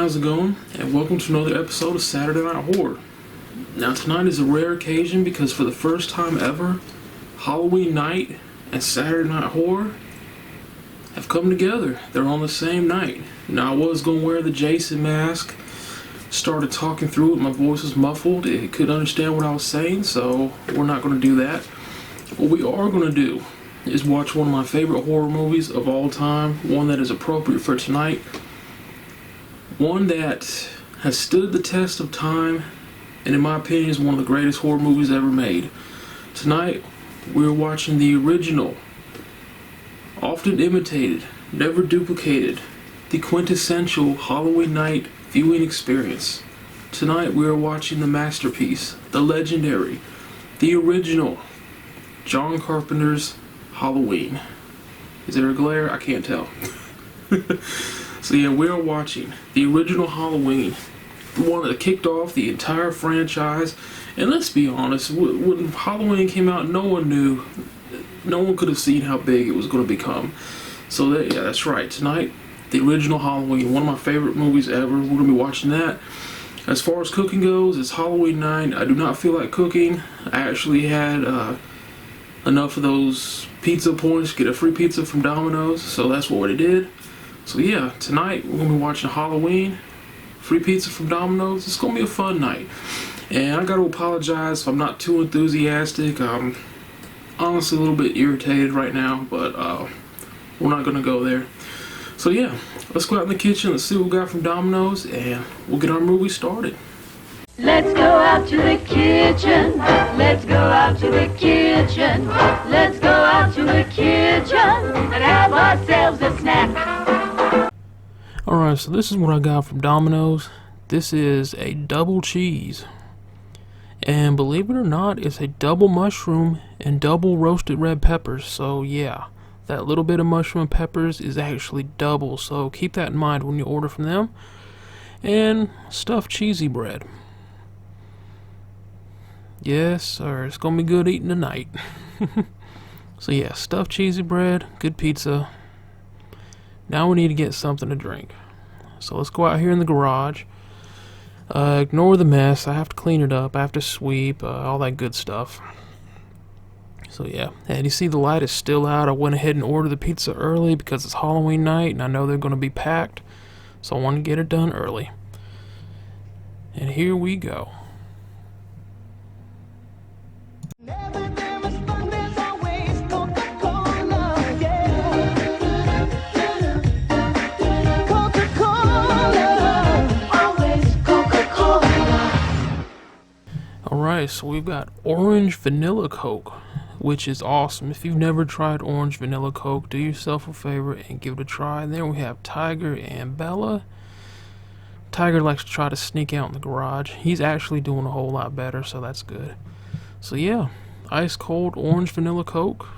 How's it going? And welcome to another episode of Saturday Night Horror. Now tonight is a rare occasion because for the first time ever, Halloween night and Saturday Night Horror have come together. They're on the same night. Now I was going to wear the Jason mask, started talking through it, my voice was muffled, it couldn't understand what I was saying, so we're not going to do that. What we are going to do is watch one of my favorite horror movies of all time, one that is appropriate for tonight. One that has stood the test of time, and in my opinion is one of the greatest horror movies ever made. Tonight, we're watching the original, often imitated, never duplicated, the quintessential Halloween night viewing experience. Tonight, we are watching the masterpiece, the legendary, the original, John Carpenter's Halloween. Is there a glare? I can't tell. So yeah, we are watching the original Halloween, the one that kicked off the entire franchise. And let's be honest, when Halloween came out, no one knew, no one could have seen how big it was going to become. So yeah, that's right. Tonight, the original Halloween, one of my favorite movies ever. We're going to be watching that. As far as cooking goes, it's Halloween night. I do not feel like cooking. I actually had enough of those pizza points to get a free pizza from Domino's, so that's what we did. So yeah, tonight we're going to be watching Halloween, free pizza from Domino's. It's going to be a fun night. And I got to apologize if I'm not too enthusiastic. I'm honestly a little bit irritated right now, but we're not going to go there. So yeah, let's go out in the kitchen, let's see what we got from Domino's, and we'll get our movie started. Let's go out to the kitchen. Let's go out to the kitchen. Let's go out to the kitchen and have ourselves a snack. Alright, so this is what I got from Domino's. This is a double cheese. And believe it or not, it's a double mushroom and double roasted red peppers. So yeah, that little bit of mushroom and peppers is actually double. So keep that in mind when you order from them. And stuffed cheesy bread. Yes, sir, it's gonna be good eating tonight. So yeah, stuffed cheesy bread, good pizza. Now we need to get something to drink. So let's go out here in the garage. Ignore the mess. I have to clean it up. I have to sweep, all that good stuff. So yeah, and you see the light is still out. I went ahead and ordered the pizza early because it's Halloween night and I know they're going to be packed. So I want to get it done early. And here we go. Alright, so we've got orange vanilla Coke, which is awesome. If you've never tried orange vanilla Coke, do yourself a favor and give it a try. And then we have Tiger and Bella. Tiger likes to try to sneak out in the garage. He's actually doing a whole lot better, so that's good. So yeah, ice cold orange vanilla Coke,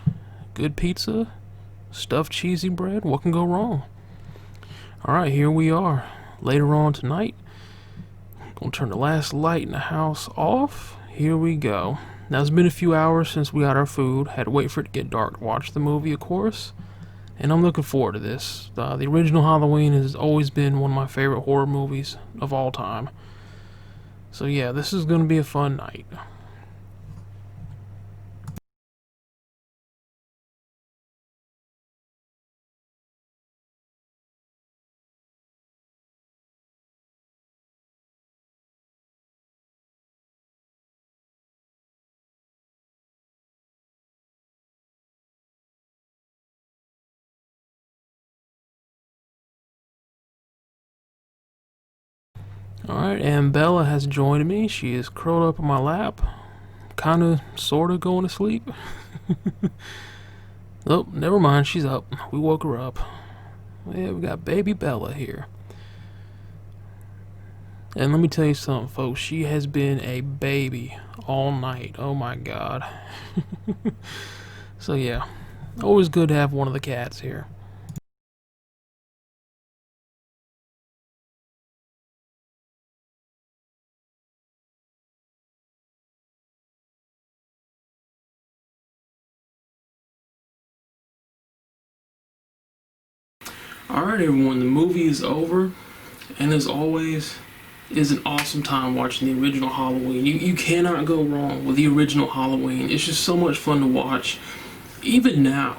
good pizza, stuffed cheesy bread. What can go wrong? Alright, here we are. Later on tonight, gonna turn the last light in the house off. Here we go. Now it's been a few hours since we got our food. Had to wait for it to get dark to watch the movie, of course. And I'm looking forward to this. The original Halloween has always been one of my favorite horror movies of all time. So yeah, this is gonna be a fun night. Alright, and Bella has joined me. She is curled up on my lap, kinda, sorta going to sleep. Oh, never mind. She's up. We woke her up. Yeah, we got baby Bella here. And let me tell you something, folks. She has been a baby all night. Oh my god. So yeah, always good to have one of the cats here. Alright everyone, the movie is over, and as always, it is an awesome time watching the original Halloween. You cannot go wrong with the original Halloween. It's just so much fun to watch. Even now,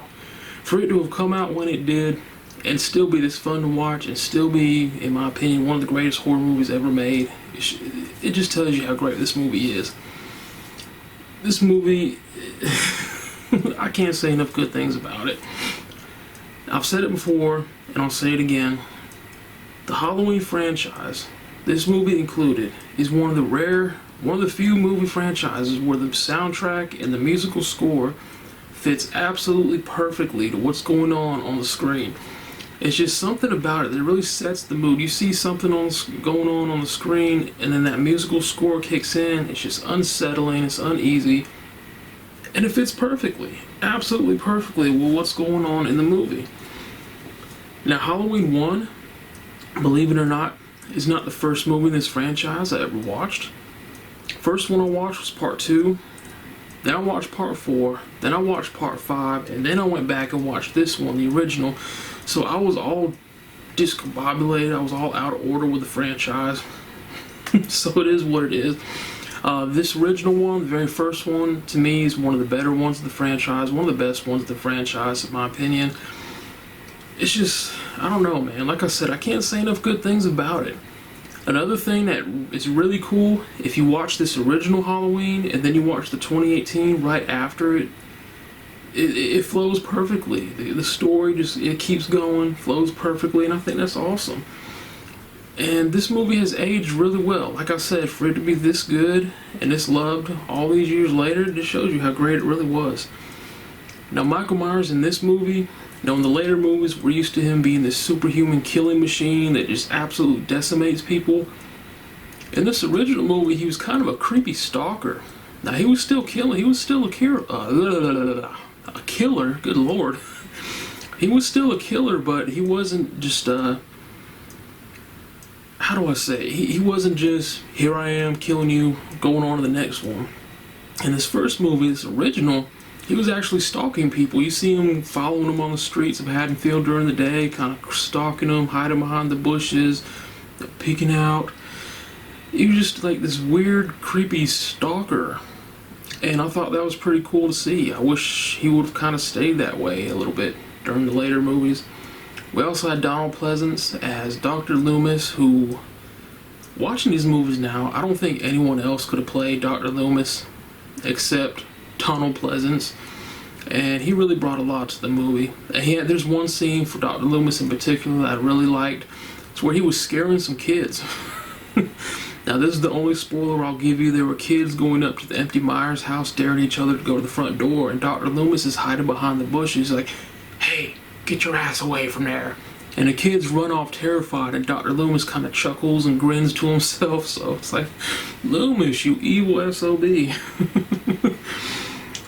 for it to have come out when it did, and still be this fun to watch, and still be, in my opinion, one of the greatest horror movies ever made, it just tells you how great this movie is. This movie, I can't say enough good things about it. I've said it before, and I'll say it again. The Halloween franchise, this movie included, is one of the few movie franchises where the soundtrack and the musical score fits absolutely perfectly to what's going on the screen. It's just something about it that really sets the mood. You see something going on the screen, and then that musical score kicks in. It's just unsettling, it's uneasy, and it fits perfectly, absolutely perfectly with what's going on in the movie. Now, Halloween 1, believe it or not, is not the first movie in this franchise I ever watched. First one I watched was part 2, then I watched part 4, then I watched part 5, and then I went back and watched this one, the original. So I was all discombobulated, I was all out of order with the franchise. So it is what it is. This original one, the very first one, to me is one of the better ones of the franchise, one of the best ones of the franchise, in my opinion. It's just, I don't know, man. Like I said, I can't say enough good things about it. Another thing that is really cool, if you watch this original Halloween and then you watch the 2018 right after it, it flows perfectly. The story just, it keeps going, flows perfectly, and I think that's awesome. And this movie has aged really well. Like I said, for it to be this good and this loved all these years later, it just shows you how great it really was. Now, Michael Myers in this movie, in the later movies, we're used to him being this superhuman killing machine that just absolutely decimates people. In this original movie, he was kind of a creepy stalker. Now, he was still killing. He was still a killer. Good lord. He was still a killer, but he wasn't just, how do I say? He wasn't just, here I am killing you, going on to the next one. In this first movie, this original, he was actually stalking people. You see him following them on the streets of Haddonfield during the day, kind of stalking them, hiding behind the bushes, peeking out. He was just like this weird, creepy stalker. And I thought that was pretty cool to see. I wish he would have kind of stayed that way a little bit during the later movies. We also had Donald Pleasance as Dr. Loomis, who, watching these movies now, I don't think anyone else could have played Dr. Loomis except Donald Pleasance, and he really brought a lot to the movie. And there's one scene for Dr. Loomis in particular that I really liked. It's where he was scaring some kids. Now, this is the only spoiler I'll give you. There were kids going up to the empty Myers house, daring each other to go to the front door, and Dr. Loomis is hiding behind the bushes like, hey, get your ass away from there. And the kids run off terrified, and Dr. Loomis kind of chuckles and grins to himself. So it's like, Loomis, you evil SOB.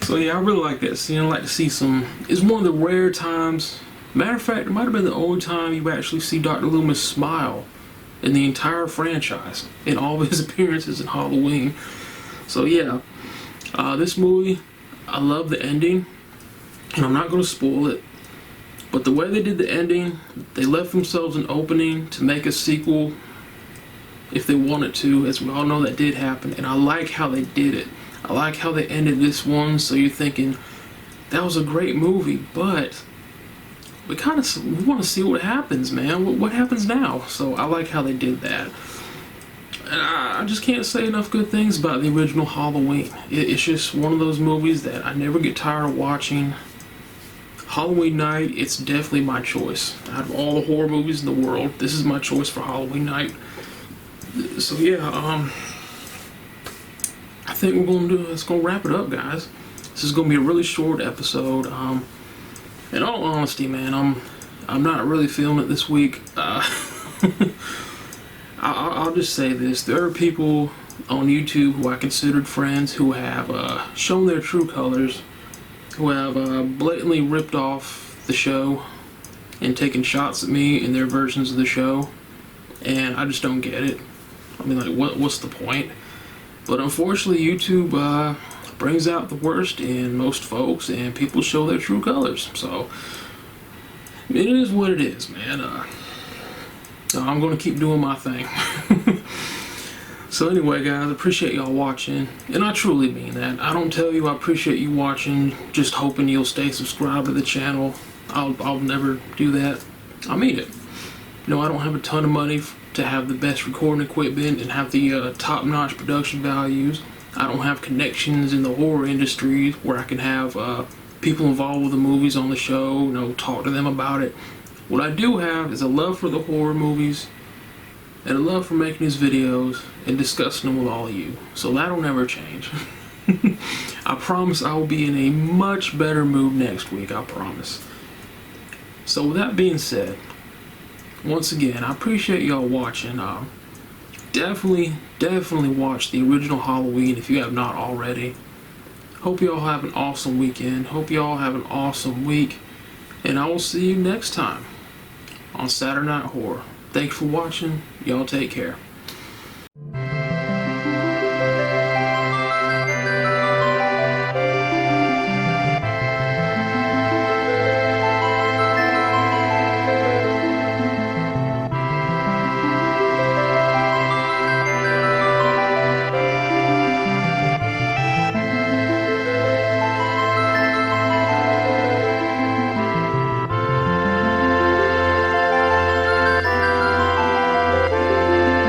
So yeah, I really like that scene. I like to see some, it's one of the rare times, matter of fact, it might have been the only time you actually see Dr. Loomis smile in the entire franchise, in all of his appearances in Halloween. So yeah, this movie, I love the ending, and I'm not going to spoil it, but the way they did the ending, they left themselves an opening to make a sequel if they wanted to. As we all know, that did happen, and I like how they did it. I like how they ended this one, so you're thinking, that was a great movie, but we want to see what happens, man. What happens now? So I like how they did that. And I just can't say enough good things about the original Halloween. It's just one of those movies that I never get tired of watching. Halloween night, it's definitely my choice. Out of all the horror movies in the world, this is my choice for Halloween night. So yeah, I think let's gonna wrap it up, guys. This is gonna be a really short episode. In all honesty, man, I'm not really feeling it this week. I'll just say this: there are people on YouTube who I considered friends who have shown their true colors, who have blatantly ripped off the show and taken shots at me in their versions of the show, and I just don't get it. I mean, like, what's the point? But unfortunately, YouTube brings out the worst in most folks, and people show their true colors. So it is what it is, man. I'm gonna keep doing my thing. So anyway, guys, I appreciate y'all watching, and I truly mean that. I don't tell you I appreciate you watching just hoping you'll stay subscribed to the channel. I'll never do that. I mean it. You know, I don't have a ton of money to have the best recording equipment and have the top-notch production values. I don't have connections in the horror industry where I can have people involved with the movies on the show, you know, talk to them about it. What I do have is a love for the horror movies and a love for making these videos and discussing them with all of you. So that'll never change. I promise I will be in a much better mood next week, I promise. So with that being said, once again, I appreciate y'all watching. Definitely watch the original Halloween if you have not already. Hope y'all have an awesome weekend. Hope y'all have an awesome week. And I will see you next time on Saturday Night Horror. Thanks for watching. Y'all take care.